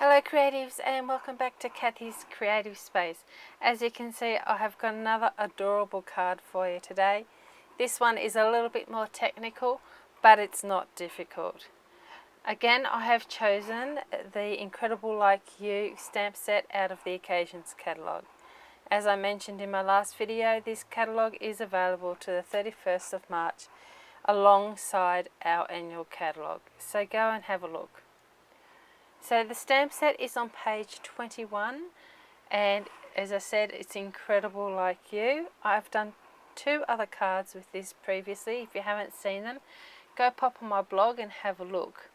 Hello creatives, and welcome back to Kathy's Creative Space. As you can see, I have got another adorable card for you today. This one is a little bit more technical, but it's not difficult. Again, I have chosen the Incredible Like You stamp set out of the Occasions catalogue. As I mentioned in my last video, this catalogue is available to the 31st of March alongside our annual catalogue. So go and have a look. So the stamp set is on page 21, and as I said, it's Incredible Like You. I've done two other cards with this previously. If you haven't seen them, go pop on my blog and have a look.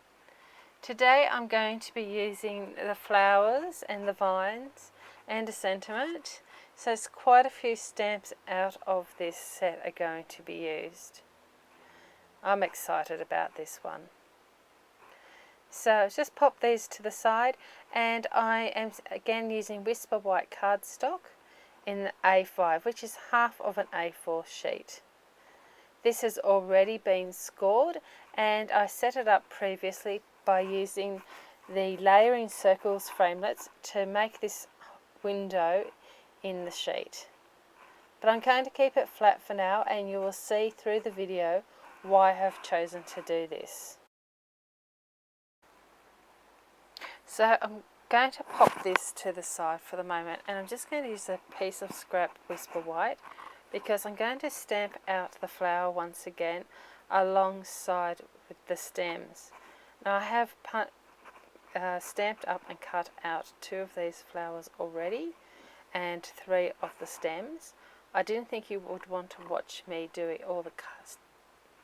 Today I'm going to be using the flowers and the vines and a sentiment. So it's quite a few stamps out of this set are going to be used. I'm excited about this one. So just pop these to the side, and I am again using Whisper White cardstock in the A5, which is half of an A4 sheet. This has already been scored, and I set it up previously by using the layering circles framelits to make this window in the sheet. But I'm going to keep it flat for now, and you will see through the video why I have chosen to do this. So I'm going to pop this to the side for the moment, and I'm just going to use a piece of scrap Whisper White because I'm going to stamp out the flower once again alongside with the stems. Now I have stamped up and cut out two of these flowers already and three of the stems. I didn't think you would want to watch me doing all the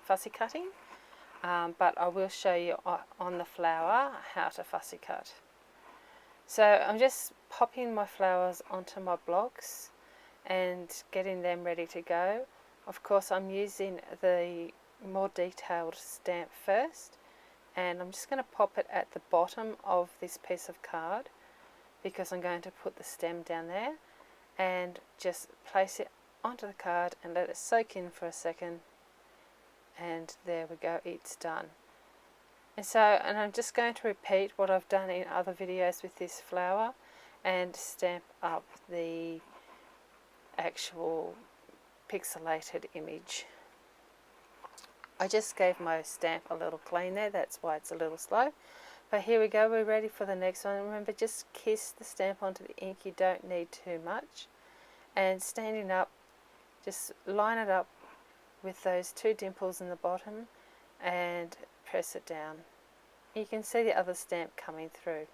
fussy cutting. But I will show you on the flower how to fussy cut. So I'm just popping my flowers onto my blocks and getting them ready to go. Of course, I'm using the more detailed stamp first, and I'm just going to pop it at the bottom of this piece of card because I'm going to put the stem down there, and just place it onto the card and let it soak in for a second. And there we go, it's done. And I'm just going to repeat what I've done in other videos with this flower and stamp up the actual pixelated image. I just gave my stamp a little clean there, that's why it's a little slow. But here we go, we're ready for the next one. Remember, just kiss the stamp onto the ink, you don't need too much. And standing up, just line it up with those two dimples in the bottom and press it down. You can see the other stamp coming through.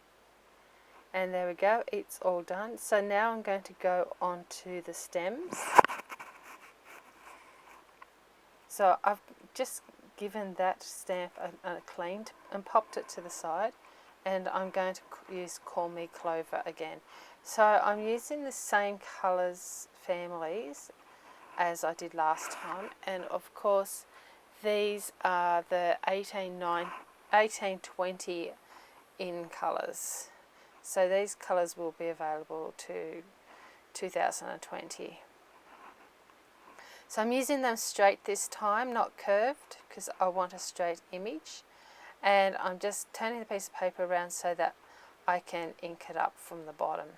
And there we go, it's all done. So now I'm going to go on to the stems. So I've just given that stamp a clean and popped it to the side, and I'm going to use Call Me Clover again. So I'm using the same colours families as I did last time, and of course these are the 1820 in colours, so these colours will be available to 2020. So I'm using them straight this time, not curved, because I want a straight image, and I'm just turning the piece of paper around so that I can ink it up from the bottom.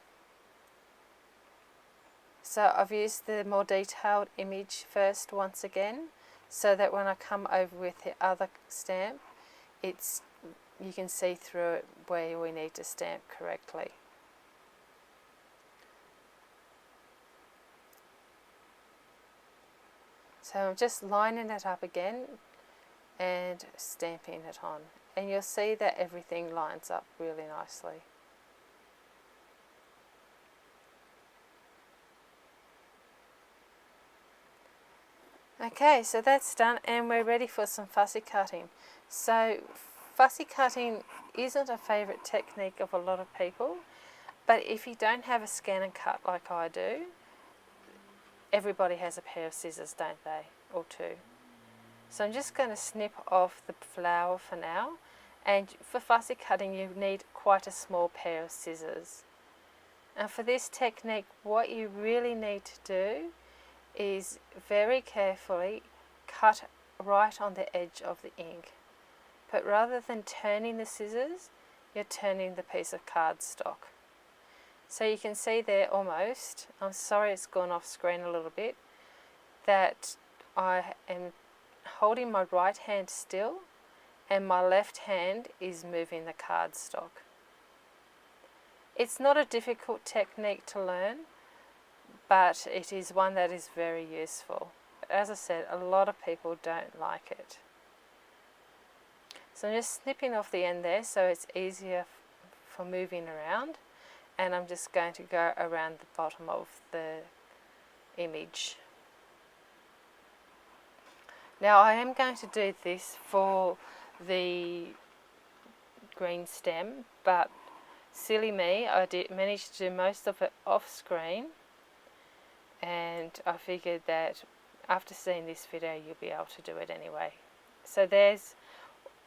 So I've used the more detailed image first once again, so that when I come over with the other stamp, you can see through it where we need to stamp correctly. So I'm just lining it up again and stamping it on, and you'll see that everything lines up really nicely. Okay, so that's done, and we're ready for some fussy cutting. So fussy cutting isn't a favourite technique of a lot of people, but if you don't have a scan and cut like I do, everybody has a pair of scissors, don't they? Or two. So I'm just going to snip off the flower for now, and for fussy cutting you need quite a small pair of scissors. And for this technique, what you really need to do is very carefully cut right on the edge of the ink. But rather than turning the scissors, you're turning the piece of cardstock. So you can see there almost, I'm sorry it's gone off screen a little bit, that I am holding my right hand still and my left hand is moving the cardstock. It's not a difficult technique to learn, but it is one that is very useful. As I said, a lot of people don't like it. So I'm just snipping off the end there so it's easier for moving around, and I'm just going to go around the bottom of the image. Now I am going to do this for the green stem, but silly me, I did manage to do most of it off screen, and I figured that after seeing this video you'll be able to do it anyway. So there's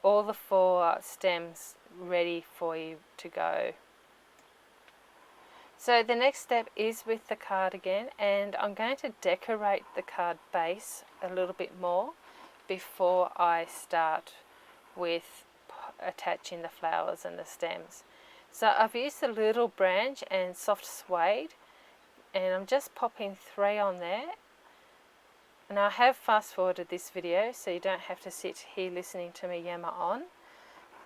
all the 4 stems ready for you to go. So the next step is with the card again, and I'm going to decorate the card base a little bit more before I start with attaching the flowers and the stems. So I've used a little branch and soft suede, and I'm just popping 3 on there. And I have fast forwarded this video so you don't have to sit here listening to me yammer on,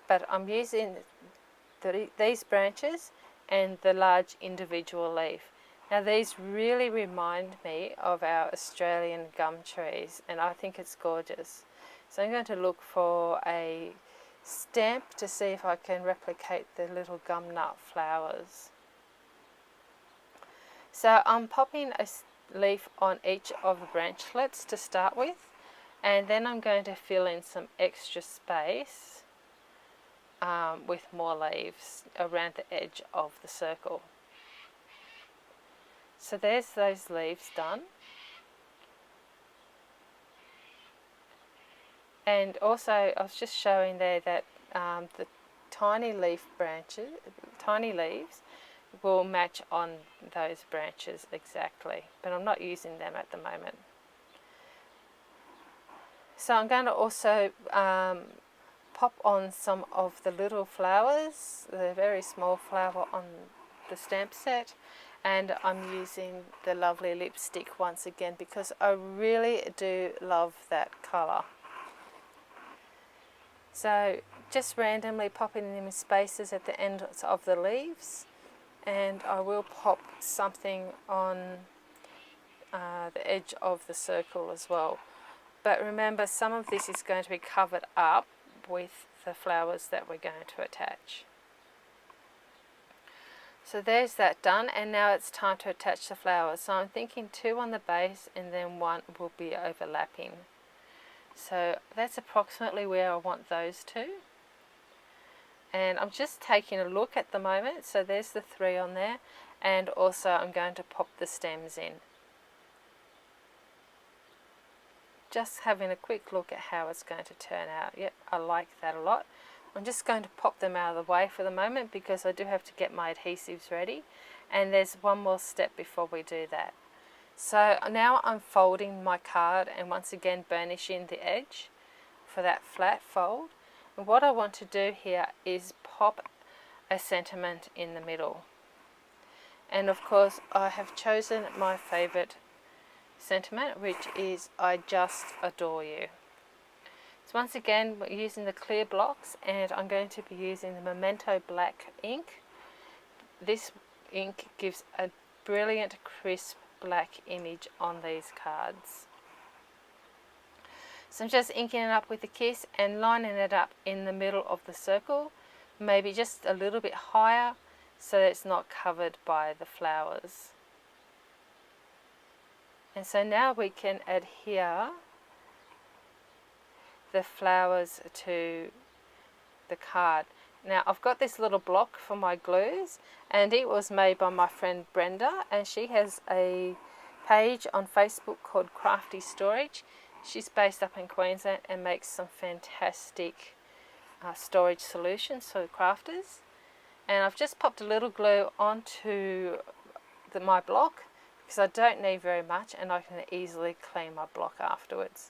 but I'm using these branches and the large individual leaf. Now these really remind me of our Australian gum trees, and I think it's gorgeous. So I'm going to look for a stamp to see if I can replicate the little gum nut flowers. So I'm popping a leaf on each of the branchlets to start with, and then I'm going to fill in some extra space with more leaves around the edge of the circle. So there's those leaves done. And also I was just showing there that the tiny leaves will match on those branches exactly, but I'm not using them at the moment. So I'm going to also pop on some of the little flowers, the very small flower on the stamp set, and I'm using the lovely lipstick once again because I really do love that colour. So just randomly popping them in spaces at the ends of the leaves, and I will pop something on the edge of the circle as well. But remember, some of this is going to be covered up with the flowers that we're going to attach. So there's that done, and now it's time to attach the flowers. So I'm thinking 2 on the base and then 1 will be overlapping. So that's approximately where I want those 2. And I'm just taking a look at the moment. So there's the 3 on there, and also I'm going to pop the stems in. Just having a quick look at how it's going to turn out. Yep, I like that a lot. I'm just going to pop them out of the way for the moment because I do have to get my adhesives ready, and there's one more step before we do that. So now I'm folding my card and once again burnishing the edge for that flat fold. And what I want to do here is pop a sentiment in the middle. And of course I have chosen my favourite sentiment, which is "I just adore you." So once again we're using the clear blocks, and I'm going to be using the Memento black ink. This ink gives a brilliant crisp black image on these cards. So I'm just inking it up with a kiss and lining it up in the middle of the circle, maybe just a little bit higher so that it's not covered by the flowers. And so now we can adhere the flowers to the card. Now I've got this little block for my glues, and it was made by my friend Brenda, and she has a page on Facebook called Crafty Storage. She's based up in Queensland and makes some fantastic storage solutions for crafters. And I've just popped a little glue onto my block because I don't need very much, and I can easily clean my block afterwards.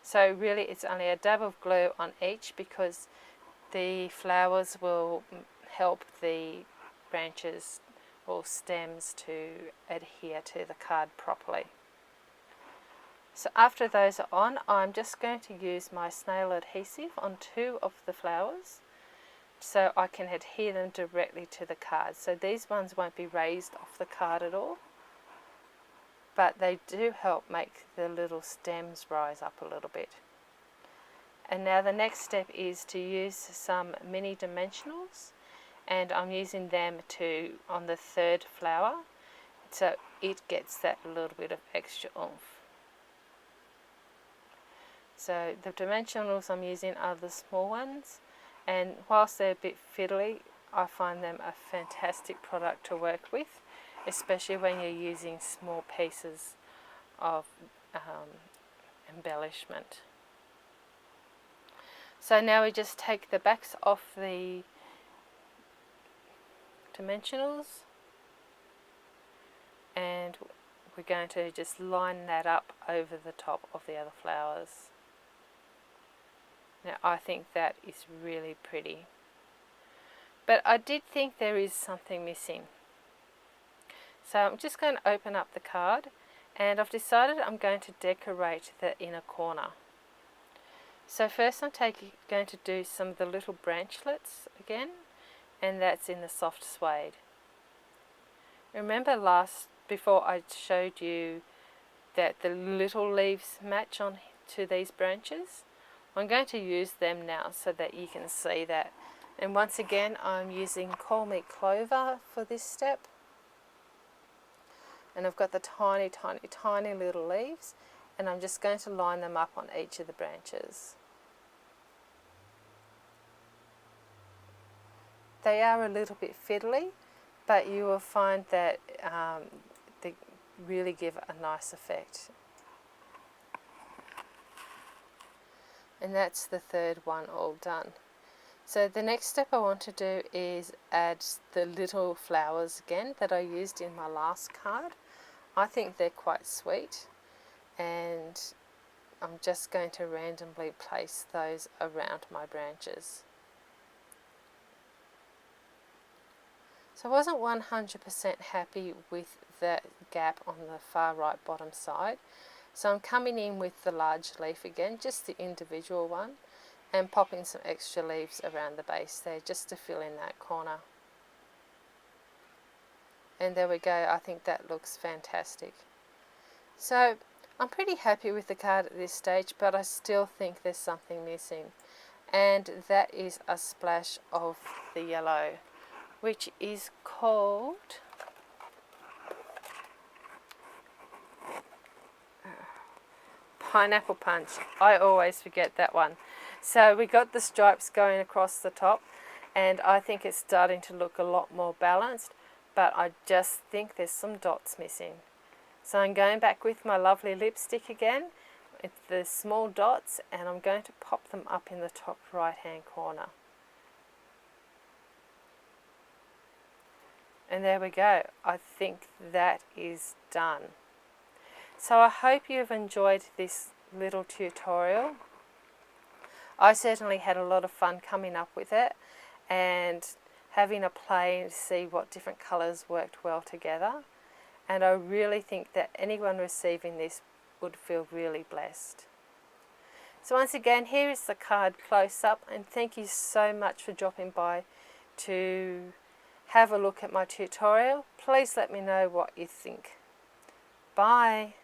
So really it's only a dab of glue on each because the flowers will help the branches or stems to adhere to the card properly. So after those are on, I'm just going to use my snail adhesive on 2 of the flowers so I can adhere them directly to the card. So these ones won't be raised off the card at all, but they do help make the little stems rise up a little bit. And now the next step is to use some mini dimensionals, and I'm using them on the 3rd flower so it gets that little bit of extra oomph. So the dimensionals I'm using are the small ones, and whilst they're a bit fiddly, I find them a fantastic product to work with, especially when you're using small pieces of embellishment. So now we just take the backs off the dimensionals, and we're going to just line that up over the top of the other flowers. Now I think that is really pretty, but I did think there is something missing. So I'm just going to open up the card, and I've decided I'm going to decorate the inner corner. So first I'm going to do some of the little branchlets again, and that's in the soft suede. Remember before I showed you that the little leaves match on to these branches? I'm going to use them now so that you can see that. And once again, I'm using Call Me Clover for this step. And I've got the tiny, tiny, tiny little leaves, and I'm just going to line them up on each of the branches. They are a little bit fiddly, but you will find that they really give a nice effect. And that's the 3rd one all done. So the next step I want to do is add the little flowers again that I used in my last card. I think they're quite sweet, and I'm just going to randomly place those around my branches. So I wasn't 100% happy with the gap on the far right bottom side, so I'm coming in with the large leaf again, just the individual one, and popping some extra leaves around the base there just to fill in that corner. And there we go, I think that looks fantastic. So I'm pretty happy with the card at this stage, but I still think there's something missing, and that is a splash of the yellow, which is called Pineapple Punch. I always forget that one. So we got the stripes going across the top, and I think it's starting to look a lot more balanced, but I just think there's some dots missing. So I'm going back with my lovely lipstick again with the small dots, and I'm going to pop them up in the top right hand corner. And there we go. I think that is done. So I hope you've enjoyed this little tutorial. I certainly had a lot of fun coming up with it and having a play to see what different colours worked well together. And I really think that anyone receiving this would feel really blessed. So once again, here is the card close up, and thank you so much for dropping by to have a look at my tutorial. Please let me know what you think. Bye.